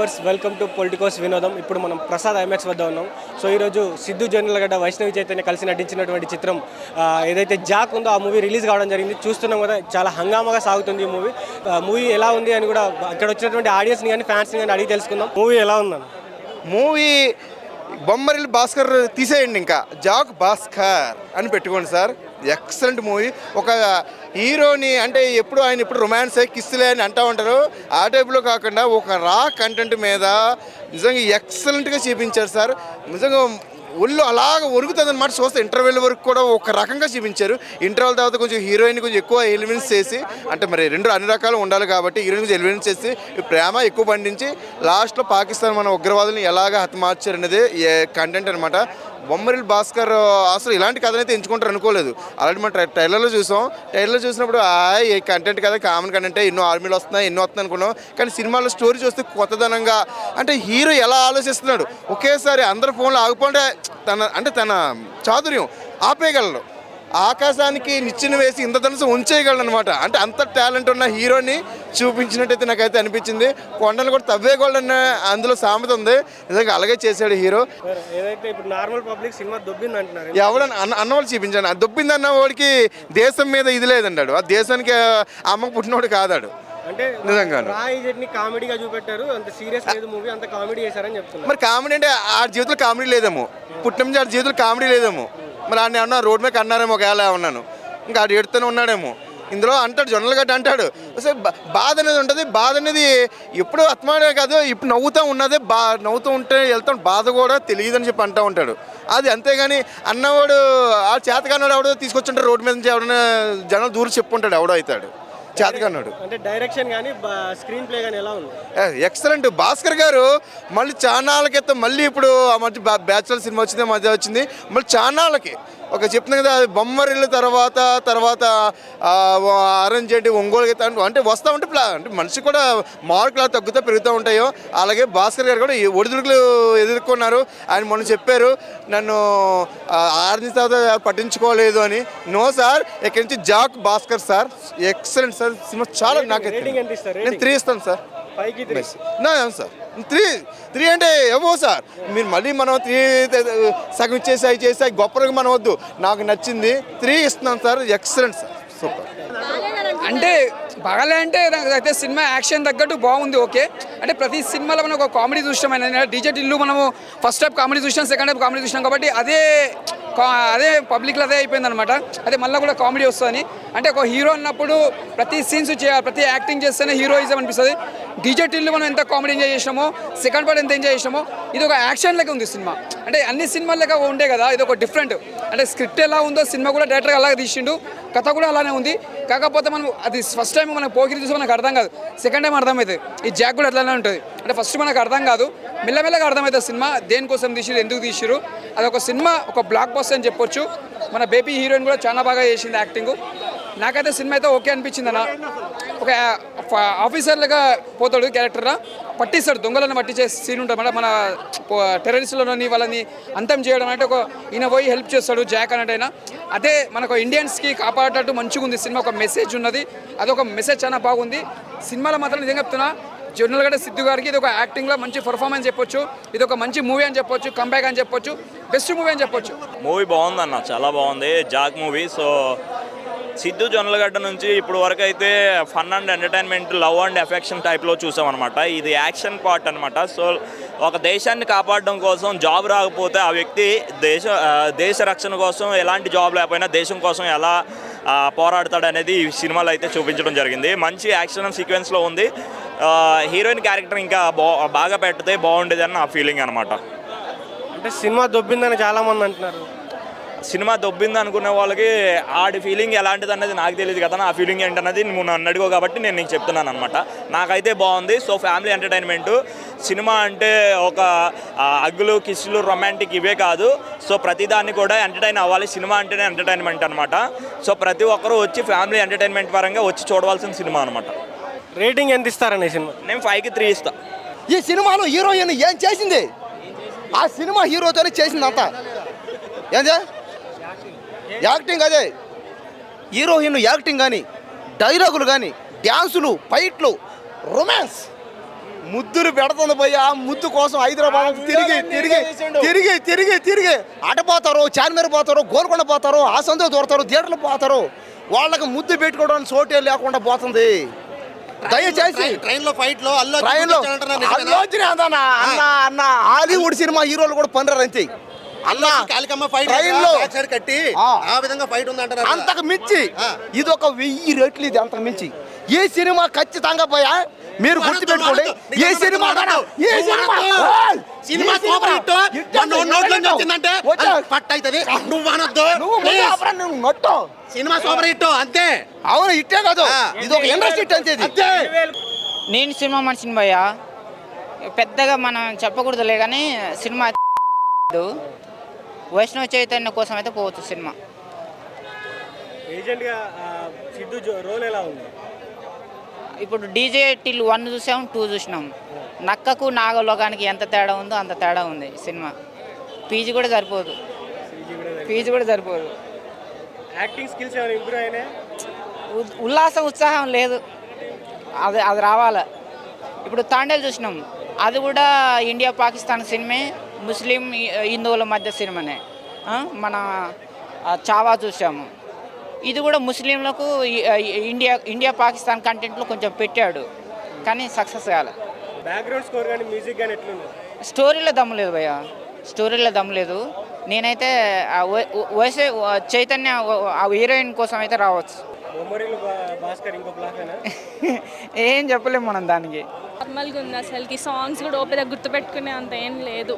Viewers, welcome to Politicos వినోదం. ఇప్పుడు మనం ప్రసాద్ ఐమాక్స్ వద్ద ఉన్నాం. సో ఈరోజు సిద్ధు జొన్నలగడ్డ, వైష్ణవి చైతన్య కలిసి నటించినటువంటి చిత్రం ఏదైతే జాక్ ఉందో ఆ మూవీ రిలీజ్ కావడం జరిగింది. చూస్తున్నాం కదా, చాలా హంగామాగా సాగుతుంది ఈ మూవీ ఎలా ఉంది అని కూడా ఇక్కడ వచ్చినటువంటి ఆడియన్స్ని కానీ ఫ్యాన్స్ని కానీ అడిగి తెలుసుకుందాం. మూవీ ఎలా ఉందని. మూవీ బొమ్మరిల్లు భాస్కర్ తీసేయండి, ఇంకా జాక్ భాస్కర్ అని పెట్టుకోండి సార్. Excellent movie. ఒక హీరోని అంటే ఆయన రొమాన్స్ కిస్సులే అని అంటూ ఉంటారు, ఆ టైప్లో కాకుండా ఒక రా కంటెంట్ మీద నిజంగా ఎక్సలెంట్గా చూపించారు సార్. నిజంగా ఒళ్ళు అలాగ ఒరుగుతుంది అనమాట. చూస్తే ఇంటర్వెల్ వరకు కూడా ఒక రకంగా చూపించారు. ఇంటర్వెల్ తర్వాత కొంచెం హీరోయిన్ కొంచెం ఎక్కువ ఎలిమెంట్స్ చేసి, అంటే మరి అన్ని రకాలు ఉండాలి కాబట్టి హీరోయిన్ కొంచెం ఎలిమెంట్స్ చేసి ప్రేమ ఎక్కువ పండించి లాస్ట్లో పాకిస్తాన్ మన ఉగ్రవాదులను ఎలాగ హతమార్చారు అనేది కంటెంట్ అనమాట. బొమ్మరిల్లు భాస్కర్ అసలు ఇలాంటి కథనైతే ఎంచుకుంటారు అనుకోలేదు. అలాంటి మన ట్రైలర్లో చూసినప్పుడు ఏ కంటెంట్ కదా, కామన్ కంటెంటే, ఎన్నో ఆర్మీలు వస్తున్నాయి, ఎన్నో వస్తున్నాయి అనుకున్నాం. కానీ సినిమాలో స్టోరీ చూస్తే కొత్తదనంగా, అంటే హీరో ఎలా ఆలోచిస్తున్నాడు, ఒకేసారి అందరు ఫోన్లో ఆగిపోతే తన చాతుర్యం ఆపేయగలడు. ఆకాశానికి నిచ్చెన వేసి ఇంద్రధనుసు ఉంచేయగలడు అనమాట. అంటే అంత టాలెంట్ ఉన్న హీరోని చూపించినట్టయితే నాకైతే అనిపించింది. కొండలు కూడా తవ్వేయగలడన్న అందులో సామెత ఉంది. నిజంగా అలాగే చేశాడు హీరో. ఏదైతే ఇప్పుడు నార్మల్ పబ్లిక్ సినిమా దొబ్బింది అంటున్నారు, ఎవడని అన్నవాళ్ళు చూపించాను. దొబ్బింది అన్న వాడికి దేశం మీద ఇది లేదన్నాడు. ఆ దేశానికి అమ్మకు పుట్టినోడు కాదాడు. అంటే నిజంగా కామెడీగా చూపెట్టారు, అంత సీరియస్ లేదు మూవీ, అంత కామెడీ చేశారని చెప్తున్నారు. మరి కామెడీ అంటే ఆ జీవితంలో కామెడీ లేదేమో, పుట్టిన నుంచి ఆ జీవితంలో కామెడీ లేదేమో. మరి ఆయన ఏమన్నా రోడ్ మీద అన్నారేమో, ఒకవేళ ఉన్నాను ఇంకా ఆడు ఎడుతూనే ఉన్నాడేమో. ఇందులో అంటాడు, జొన్నలగడ్డ అంటాడు. అసలు బాధ అనేది ఉంటుంది. బాధ అనేది ఎప్పుడు ఆత్మాడే కాదు, ఇప్పుడు నవ్వుతూ ఉన్నదే, నవ్వుతూ ఉంటే వెళ్తాం, బాధ కూడా తెలియదని చెప్పి అంటూ ఉంటాడు. అది అంతేగాని అన్నవాడు ఆ చేతకన్నాడు ఎవడో తీసుకొచ్చుంటాడు రోడ్డు మీద నుంచి, ఎవడన్నా జనాలు దూరం చెప్పుకుంటాడు ఎవడో అవుతాడు చేతకన్నాడు. అంటే డైరెక్షన్ కానీ స్క్రీన్ ప్లే కానీ ఎలా ఉంది? ఎక్సలెంట్. భాస్కర్ గారు మళ్ళీ చానాళ్ళ క్రితం మళ్ళీ ఇప్పుడు ఆ మధ్య బ్యాచులర్ సినిమా వచ్చింది మళ్ళీ చానాళ్ళకి ఒక చెప్తుంది కదా, బొమ్మరిల్లు తర్వాత ఆరెంజ్ ఏంటి, ఒంగోలు గీత అంటే వస్తూ ఉంటే అంటే మనిషి కూడా మార్కులు తగ్గుతూ పెరుగుతూ ఉంటాయో అలాగే భాస్కర్ గారు కూడా ఒడిదుడుకులు ఎదుర్కొన్నారు. ఆయన మొన్న చెప్పారు, నన్ను ఆరెంజ్ తర్వాత పట్టించుకోలేదు అని. నో సార్, ఇక్కడి నుంచి Jack Bhaskar sir, excellent sir. Cinema చాలా నాకైతే నేను 3 ఇస్తాను సార్. సార్ 3 అంటే ఏమో సార్. మీరు మళ్ళీ మనం 3 సగం ఇచ్చేసి గొప్పగా మనం వద్దు. నాకు నచ్చింది 3 ఇస్తున్నాను సార్. Excellent sir, super. అంటే బాగాలే అంటే అయితే సినిమా యాక్షన్ తగ్గట్టు బాగుంది, ఓకే. అంటే ప్రతి సినిమాలో మనం ఒక కామెడీ చూసాం. డీజే టిల్లు మనము ఫస్ట్ హాఫ్ కామెడీ చూసాం, సెకండ్ హాఫ్ కామెడీ చూసాం కాబట్టి అదే పబ్లిక్లో అదే అయిపోయింది అనమాట. అదే మళ్ళీ కూడా కామెడీ వస్తుందని. అంటే ఒక హీరో అన్నప్పుడు ప్రతి సీన్స్ చేయాలి, ప్రతి యాక్టింగ్ చేస్తేనే హీరోయిజం అనిపిస్తుంది. డీజే టిల్లు మనం ఎంత కామెడీ ఎంజాయ్ చేసినామో, సెకండ్ పార్ట్ ఎంత ఎంజాయ్ చేసినామో, ఇది ఒక యాక్షన్ లెక్క ఉంది సినిమా. అంటే అన్ని సినిమాల లెక్క ఉండే కదా, ఇది ఒక డిఫరెంట్. అంటే స్క్రిప్ట్ ఎలా ఉందో సినిమా కూడా డైరెక్ట్గా అలాగే తీసిండు, కథ కూడా అలానే ఉంది. కాకపోతే మనం అది ఫస్ట్ టైం మనకు పోకిరి చూసి మనకు అర్థం కాదు, సెకండ్ టైం అర్థమవుతుంది. ఈ జాక్ కూడా అట్లానే ఉంటుంది. అంటే ఫస్ట్ మనకు అర్థం కాదు, మెల్లమెల్లగా అర్థమవుతుంది సినిమా దేనికోసం తీసిరు, ఎందుకు తీసిరు. అదొక సినిమా, ఒక బ్లాక్ బస్టర్ అని చెప్పొచ్చు. మన బేబీ హీరోయిన్ కూడా చాలా బాగా చేసింది యాక్టింగ్. నాకైతే సినిమా అయితే ఓకే అనిపించింది అన్న. ఒక ఆఫీసర్లుగా పోతాడు క్యారెక్టర్గా, పట్టిస్తాడు, దొంగలను పట్టించే సీన్ ఉంటుంది. మన టెర్రరిస్టులని వాళ్ళని అంతం చేయడం అంటే ఈయన పోయి హెల్ప్ చేస్తాడు జాక్ అన్నట్టయినా. అదే మనకు ఇండియన్స్కి కాపాడేటట్టు మంచిగా ఉంది సినిమా. ఒక మెసేజ్ ఉన్నది, అదొక మెసేజ్ చాలా బాగుంది సినిమాలో మాత్రం. నిజంగా చెప్తున్నా, జొన్నలగడ్డ సిద్ధు గారికి ఇది ఒక యాక్టింగ్లో మంచి పర్ఫార్మెన్స్ చెప్పొచ్చు. ఇది ఒక మంచి మూవీ అని చెప్పొచ్చు, కంబ్యాక్ అని చెప్పొచ్చు, బెస్ట్ మూవీ అని చెప్పొచ్చు. మూవీ బాగుందన్న, చాలా బాగుంది Jack movie. So Siddhu Jonnalagadda నుంచి ఇప్పుడు వరకు అయితే fun and entertainment, love and affection టైప్లో చూసామన్నమాట. ఇది యాక్షన్ పార్ట్ అనమాట. సో ఒక దేశాన్ని కాపాడడం కోసం జాబ్ రాకపోతే ఆ వ్యక్తి దేశ రక్షణ కోసం ఎలాంటి జాబ్ లేకపోయినా దేశం కోసం ఎలా పోరాడతాడు అనేది ఈ సినిమాలో అయితే చూపించడం జరిగింది. మంచి యాక్షన్ సీక్వెన్స్లో ఉంది. హీరోయిన్ క్యారెక్టర్ ఇంకా బాగా పెడితే బాగుండేది అని నా ఫీలింగ్ అనమాట. అంటే సినిమా దొబ్బిందని చాలామంది అంటున్నారు. సినిమా దొబ్బింది అనుకునే వాళ్ళకి ఆడి ఫీలింగ్ ఎలాంటిది అన్నది నాకు తెలియదు కదా. నా ఫీలింగ్ ఏంటన్నది నువ్వు నన్ను అడిగో కాబట్టి నేను నీకు చెప్తున్నాను అనమాట. నాకైతే బాగుంది. సో ఫ్యామిలీ ఎంటర్టైన్మెంటు సినిమా అంటే ఒక అగ్గులు, కిస్సులు, రొమాంటిక్ ఇవే కాదు. సో ప్రతిదాన్ని కూడా ఎంటర్టైన్ అవ్వాలి. సినిమా అంటేనే ఎంటర్టైన్మెంట్ అనమాట. సో ప్రతి ఒక్కరూ వచ్చి ఫ్యామిలీ ఎంటర్టైన్మెంట్ పరంగా వచ్చి చూడవలసిన సినిమా అనమాట. రేటింగ్ ఎంత ఇస్తారని సినిమా? నేను 5కి 3 ఇస్తా. ఈ సినిమాలో హీరోయిన్ ఏం చేసింది? ఆ సినిమా హీరోతోనే చేసింది అంతా. ఏందే యాక్టింగ్, అదే హీరోయిన్ యాక్టింగ్ కానీ, డైలాగులు కానీ, డ్యాన్సులు, ఫైట్లు, రొమాన్స్, ముద్దులు పెడుతుంది భయ్య. ముద్దు కోసం హైదరాబాద్ తిరిగి తిరిగి తిరిగి తిరిగి తిరిగి అటపోతారు, చార్మీర్ పోతారు, గోల్కొండ పోతారు, ఆ సందు దూరతారు, థియేటర్లు పోతారు. వాళ్ళకి ముద్దు పెట్టుకోవడానికి చోటే లేకుండా పోతుంది. దయచేసి ట్రైన్లో ఫైట్లో ట్రైన్లో అల్లోచిని అన్న అన్న హాలీవుడ్ సినిమా హీరోలు కూడా పనిరారు అంతే అన్న. కాలికమ్మ ఫైట్ ట్రైన్లో కట్టి ఆ విధంగా ఫైట్ ఉంది అంటారు. అంతకు మించి ఇది ఒక 1000 రెట్లు ఇది. అంతకు మించి ఏ సినిమా ఖచ్చితంగా పోయా మీరు గుర్తుపెట్టుకోండి. ఏ సినిమా సినిమా సూపర్ హిట్ నోట్లో వచ్చిందంటే పట్ట అవుతుంది. నువ్వు అనొద్దు, నువ్వు నొట్టం. సినిమా సూపర్ హిట్ అంతే. అవును, ఇట్టే కాదు, ఇది ఒక ఇండస్ట్రీ అంతే. నేను సినిమా మనిషిని భయ్య, పెద్దగా మనం చెప్పకూడదులే కానీ సినిమా వైష్ణవ చైతన్య కోసం అయితే పోవచ్చు సినిమా. ఏజెంట్గా సిద్ధు రోల్ ఎలా ఉంది? ఇప్పుడు డీజే టిల్ 1 చూసాం, 2 చూసినాం. నక్కకు నాగలోకానికి ఎంత తేడా ఉందో అంత తేడా ఉంది సినిమా. పీజీ కూడా సరిపోదు. యాక్టింగ్ స్కిల్స్ ఏమైనా ఇంప్రూవ్ అయినాయి? ఉల్లాసం ఉత్సాహం లేదు, అది రావాలి. ఇప్పుడు తాండేలు చూసినాం, అది కూడా ఇండియా పాకిస్తాన్ సినిమే, ముస్లిం హిందువుల మధ్య సినిమానే. మన చావా చూసాము, ఇది కూడా ముస్లింలకు ఇండియా పాకిస్తాన్ కంటెంట్లో కొంచెం పెట్టాడు కానీ సక్సెస్ కాలే. బ్యాక్గ్రౌండ్ స్కోర్ కానీ మ్యూజిక్ కానీ ఎట్లుంది? స్టోరీలో దమ్ము లేదు భయ్య, స్టోరీలో దమ్ము లేదు. నేనైతే వయసే చైతన్య ఆ హీరోయిన్ కోసం అయితే రావచ్చు. బొమ్మరిల్లు భాస్కర్ ఇంకో ప్లాఫేనా? ఏం చెప్పలేము మనం దానికి. నార్మల్గా ఉంది అసలుకి. సాంగ్స్ కూడా ఓపెన్ గుర్తుపెట్టుకునే అంత ఏం లేదు.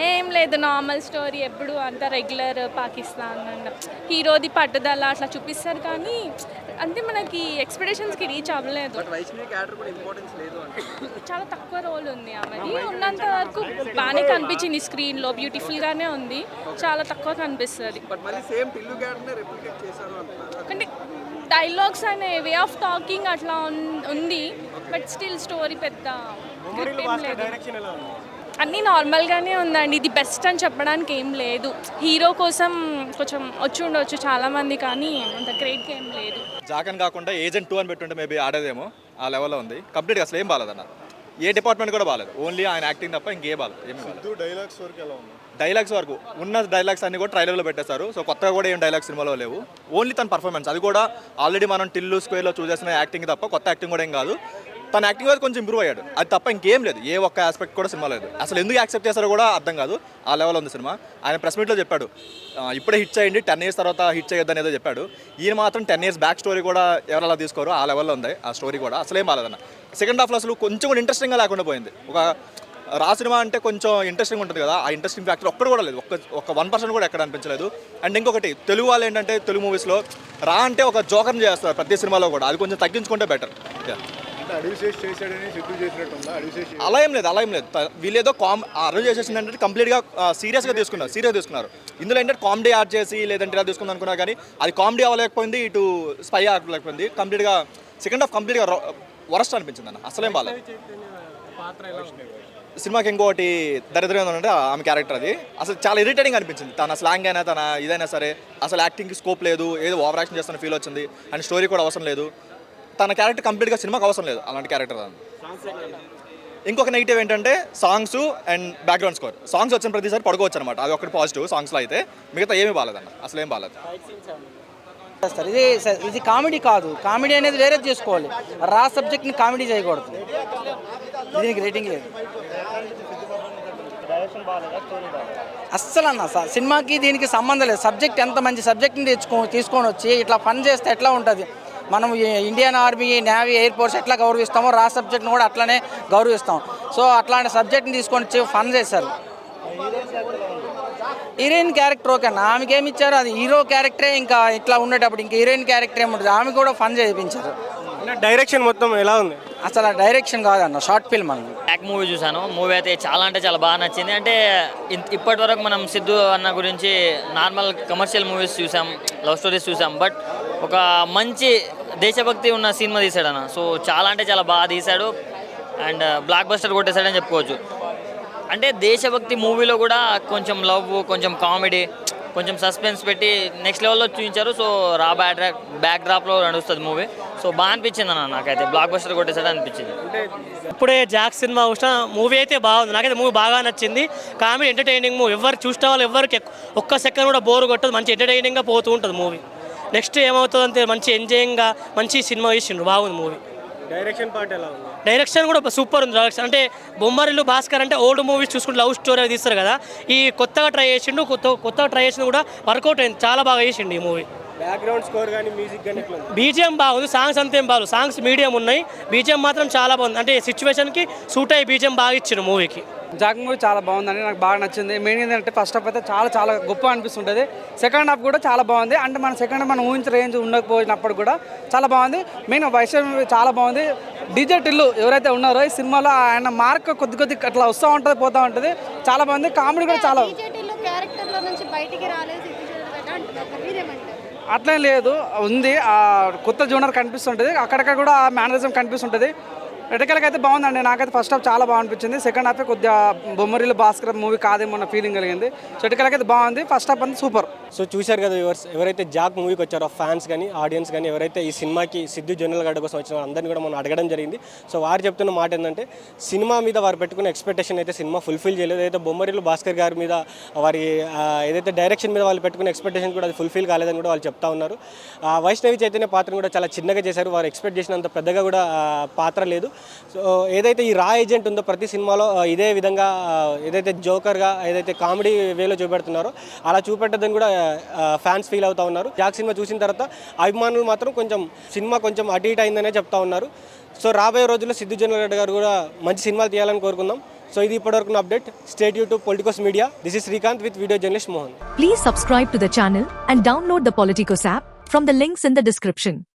ఏం లేదు, నార్మల్ స్టోరీ. ఎప్పుడు అంత రెగ్యులర్ పాకిస్తాన్ అండ్ హీరోది పట్టుదల అట్లా చూపిస్తారు కానీ అంటే మనకి ఎక్స్పెక్టేషన్స్కి రీచ్ అవ్వలేదు. చాలా తక్కువ రోల్ ఉంది ఆమెది. ఉన్నంత వరకు బాగానే కనిపించింది స్క్రీన్లో, బ్యూటిఫుల్గానే ఉంది. చాలా తక్కువ కనిపిస్తుంది. అంటే డైలాగ్స్ అనే వే ఆఫ్ టాకింగ్ అట్లా ఉంది, బట్ స్టిల్ స్టోరీ పెద్ద grip ఏం లేదు. అన్నీ నార్మల్గానే ఉందండి. ఇది బెస్ట్ అని చెప్పడానికి ఏం లేదు. హీరో కోసం కొంచెం వచ్చి ఉండవచ్చు చాలామంది, కానీ అంత గ్రేట్గా ఏం లేదు. జాకన్ కాకుండా ఏజెంట్ 2 అని పెట్టుంటే మేబీ ఆడేదేమో, ఆ లెవెల్లో ఉంది. కంప్లీట్గా అసలు ఏం బాగాలేదన్న, ఏ డిపార్ట్మెంట్ కూడా బాగాలేదు. ఓన్లీ ఆయన యాక్టింగ్ తప్ప ఇంకే బాగాలేదు, ఏమి బాగాలేదు. డైలాగ్స్ వరకు ఉన్న డైలాగ్స్ అన్ని కూడా ట్రైలర్లో పెట్టేశారు. సో కొత్తగా కూడా ఏం డైలాగ్స్ సినిమాలో లేవు. ఓన్లీ తన పర్ఫార్మెన్స్, అది కూడా ఆల్రెడీ మనం టిల్లు స్క్వేర్లో చూసేసిన యాక్టింగ్ తప్ప కొత్త యాక్టింగ్ కూడా ఏం కాదు. తన యాక్టింగ్ అయితే కొంచెం ఇంప్రూవ్ అయ్యాడు, అది తప్ప ఇంకేం లేదు. ఏ ఒక్క ఆస్పెక్ట్ కూడా సినిమా లేదు. అసలు ఎందుకు యాక్సెప్ట్ చేస్తారో కూడా అర్థం కాదు, ఆ లెవెల్ ఉంది సినిమా. ఆయన ప్రెస్ మీట్లో చెప్పాడు ఇప్పుడే హిట్ చేయండి, 10 years తర్వాత హిట్ చేయొద్దని ఏదో చెప్పాడు. ఈయన మాత్రం 10 years బ్యాక్ స్టోరీ కూడా ఎవరు అలా తీసుకోరు, ఆ లెవెల్లో ఉంది ఆ స్టోరీ కూడా. అసలేం బాలేదన్న. సెకండ్ హాఫ్లో అసలు కొంచెం కూడా ఇంట్రెస్టింగ్గా లేకుండా పోయింది. ఒక రా సినిమా అంటే కొంచెం ఇంట్రెస్టింగ్ ఉంటుంది కదా, ఆ ఇంట్రెస్టింగ్ ఫ్యాక్టర్ ఒక్కడు కూడా లేదు. ఒక 1% కూడా ఎక్కడ అనిపించలేదు. అండ్ ఇంకొకటి, తెలుగు వాళ్ళు ఏంటంటే తెలుగు మూవీస్లో రా అంటే ఒక జోకర్ని చేస్తారు ప్రతి సినిమాలో కూడా, అది కొంచెం తగ్గించుకుంటే బెటర్. అలా ఏం లేదు వీళ్ళేదో అరెస్ట్ చేసేసింది అంటే కంప్లీట్గా సీరియస్గా తీసుకున్నారు. ఇందులో ఏంటంటే కామెడీ యాడ్ చేసి లేదంటే ఇలా తీసుకుంది అనుకున్నా కానీ అది కామెడీ అవ్వలేకపోయింది, ఇటు స్పై అవ్వలేకపోయింది. కంప్లీట్గా సెకండ్ హాఫ్ కంప్లీట్గా వరస్ట్ అనిపించింది అన్న, అసలేం బాగాలేదు. సినిమాకి ఇంకోటి దరిద్రం ఏంటంటే ఆమె క్యారెక్టర్, అది అసలు చాలా ఇరిటేటింగ్ అనిపించింది. తన స్లాంగ్ అయినా తన ఇదైనా సరే అసలు యాక్టింగ్కి స్కోప్ లేదు, ఏదో ఓవర్ యాక్షన్ చేస్తున్న ఫీల్ వచ్చింది. అండ్ స్టోరీ కూడా అవసరం లేదు. తన క్యారెక్టర్ కంప్లీట్గా సినిమాకి అవసరం లేదు అలాంటి క్యారెక్టర్. ఇంకొక నెగిటివ్ ఏంటంటే songs and background score. Songs వచ్చిన ప్రతిసారి పడుకోవచ్చు అనమాట, అది ఒకటి పాజిటివ్ సాంగ్స్లో అయితే. మిగతా ఏమీ బాగాలేదన్న, అసలు ఏం బాగాలేదు. ఇది కామెడీ కాదు, కామెడీ అనేది వేరే చేసుకోవాలి. రా సబ్జెక్ట్ని కామెడీ చేయకూడదు, దీనికి రేటింగ్ లేదు అస్సలు అన్న. సినిమాకి దీనికి సంబంధం లేదు. సబ్జెక్ట్ ఎంత మంచి సబ్జెక్ట్ని తీసుకొని వచ్చి ఇట్లా ఫన్ చేస్తే ఎట్లా ఉంటుంది? మనం Indian army, navy, air force ఎట్లా గౌరవిస్తామో రా సబ్జెక్ట్ని కూడా అట్లనే గౌరవిస్తాం. సో అట్లాంటి సబ్జెక్ట్ని తీసుకొని వచ్చి ఫన్ చేశారు. హీరోయిన్ క్యారెక్టర్ ఓకేనా, ఆమెకి ఏమి ఇచ్చారు? అది హీరో క్యారెక్టరే ఇంకా ఇట్లా ఉండేటప్పుడు ఇంకా హీరోయిన్ క్యారెక్టర్ ఏముంటుంది? ఆమె కూడా ఫన్ చేయించారు. డైరెక్షన్ మొత్తం ఎలా ఉంది? అసలు ఆ డైరెక్షన్ కాదన్న, షార్ట్ ఫిల్మ్ అన్న. బ్యాక్ మూవీ చూసాను. మూవీ అయితే చాలా అంటే చాలా బాగా నచ్చింది. అంటే ఇప్పటి వరకు మనం సిద్ధు అన్న గురించి నార్మల్ కమర్షియల్ మూవీస్ చూసాం, లవ్ స్టోరీస్ చూసాం, బట్ ఒక మంచి దేశభక్తి ఉన్న సినిమా తీశాడు అన్న. సో చాలా అంటే చాలా బాగా తీశాడు అండ్ బ్లాక్ బస్టర్ కొట్టేశాడని చెప్పుకోవచ్చు. అంటే దేశభక్తి మూవీలో కూడా కొంచెం లవ్, కొంచెం కామెడీ, కొంచెం సస్పెన్స్ పెట్టి నెక్స్ట్ లెవెల్లో చూపించారు. సో రా బ్యాక్ డ్రాప్లో నడుస్తుంది మూవీ. సో సో బాగా అనిపించింది అన్న నాకైతే బ్లాక్ బస్టర్ కొట్టేసాడు అనిపించింది. ఇప్పుడే జాక్ సినిమా చూసిన మూవీ అయితే బాగుంది. నాకైతే మూవీ బాగా నచ్చింది. కామెడీ ఎంటర్టైనింగ్ మూవీ, ఎవరు చూసిన వాళ్ళు ఎవరికి ఒక్క సెకండ్ కూడా బోర్ కొట్టదు. మంచి ఎంటర్టైనింగ్గా పోతూ ఉంటుంది మూవీ. నెక్స్ట్ ఏమవుతుంది అంతే మంచి ఎంజాయింగ్గా మంచి సినిమా చేసిండ్రు, బాగుంది మూవీ. డైరెక్షన్ పార్ట్ ఎలా ఉంది? డైరెక్షన్ కూడా సూపర్ ఉంది. డైరెక్షన్ అంటే బొమ్మరిల్లు భాస్కర్ అంటే ఓల్డ్ మూవీస్ చూసుకుంటే లవ్ స్టోరీ అవి తీస్తారు కదా, ఈ కొత్తగా ట్రై చేసిండు. కొత్తగా ట్రై చేసింది కూడా వర్కౌట్ అయింది, చాలా బాగా చేసిండు ఈ మూవీ. బ్యాక్గ్రౌండ్ స్కోర్ కానీ మ్యూజిక్ కానీ ఎట్లా ఉంది? బీజిఎం బాగుంది, సాంగ్స్ అంతేం బాగుంది. సాంగ్స్ మీడియం ఉన్నాయి, బీజిఎం మాత్రం చాలా బాగుంది. అంటే సిచ్యువేషన్కి సూట్ అయ్యి బీజిఎం బాగా ఇచ్చిండు మూవీకి. జాక్ మూవీ చాలా బాగుందండి, నాకు బాగా నచ్చింది. మెయిన్ ఏంటంటే ఫస్ట్ హాఫ్ అయితే చాలా గొప్ప అనిపిస్తుంటుంది. సెకండ్ హాఫ్ కూడా చాలా బాగుంది. అంటే మన సెకండ్ హాఫ్ మనం ఊహించిన రేంజ్ ఉండకపోయినప్పుడు కూడా చాలా బాగుంది. మెయిన్ వైష్ణవి మూవీ చాలా బాగుంది. డీజే టిల్లు ఎవరైతే ఉన్నారో ఈ సినిమాలో ఆయన మార్క్ కొద్ది అట్లా వస్తూ ఉంటుంది, పోతూ ఉంటుంది. చాలా బాగుంది. కామెడీ కూడా చాలా అట్లేం లేదు, ఉంది. కొత్త జూనియర్ కనిపిస్తుంటుంది, అక్కడక్కడ కూడా మేనరిజం కనిపిస్తుంటుంది. ఎటకెళ్ళకైతే బాగుందండి. నాకైతే ఫస్ట్ హాఫ్ చాలా బాగా అనిపించింది. సెకండ్ హాఫ్ కొద్దిగా బొమ్మరిల్లు భాస్కర్ మూవీ కాదేమో అన్న ఫీలింగ్ కలిగింది. సో ఎటకెళ్ళకైతే బాగుంది. ఫస్ట్ హాఫ్ అంతా సూపర్. సో చూశారు కదా వ్యూవర్స్, ఎవరైతే జాక్ మూవీకి వచ్చారో ఫ్యాన్స్ కానీ ఆడియన్స్ కానీ ఎవరైతే ఈ సినిమాకి సిద్ధు జొన్నలగడ్డ కోసం వచ్చిన అందరినీ కూడా మనం అడగడం జరిగింది. సో వారు చెప్తున్న మాట ఏంటంటే సినిమా మీద వారు పెట్టుకున్న ఎక్స్పెక్టేషన్ అయితే సినిమా ఫుల్ఫిల్ చేయలేదు. ఏదైతే బొమ్మరిల్లు భాస్కర్ గారి మీద వారి ఏదైతే డైరెక్షన్ మీద వాళ్ళు పెట్టుకున్న ఎక్స్పెక్టేషన్ కూడా అది ఫుల్ఫిల్ కాలేదని కూడా వాళ్ళు చెప్తా ఉన్నారు. వైష్ణవి చైతన్య పాత్రను కూడా చాలా చిన్నగా చేశారు. వారు ఎక్స్పెక్ట్ చేసినంత పెద్దగా కూడా పాత్ర లేదు. సో ఏదైతే ఈ రా ఏజెంట్ ఉందో ప్రతి సినిమాలో ఇదే విధంగా ఏదైతే జోకర్గా ఏదైతే కామెడీ వేలో చూపెడుతున్నారో అలా చూపెట్టదని కూడా ఫ్యాన్స్ ఫీల్ అవుతా ఉన్నారు. జాక్ సినిమా చూసిన తర్వాత అభిమానులు మాత్రం సినిమా కొంచెం అటు ఇటు అయిందనే చెప్తా ఉన్నారు. సో రాబోయే రోజుల్లో సిద్ధు జొన్నలగడ్డ గారు కూడా మంచి సినిమాలు తీయాలని కోరుకుందాం. సో ఇది ఇప్పటివరకు update. State you to Politicos media. This is Srikanth with video journalist Mohan. Please subscribe to the channel and download the Politicos app from the links in the description.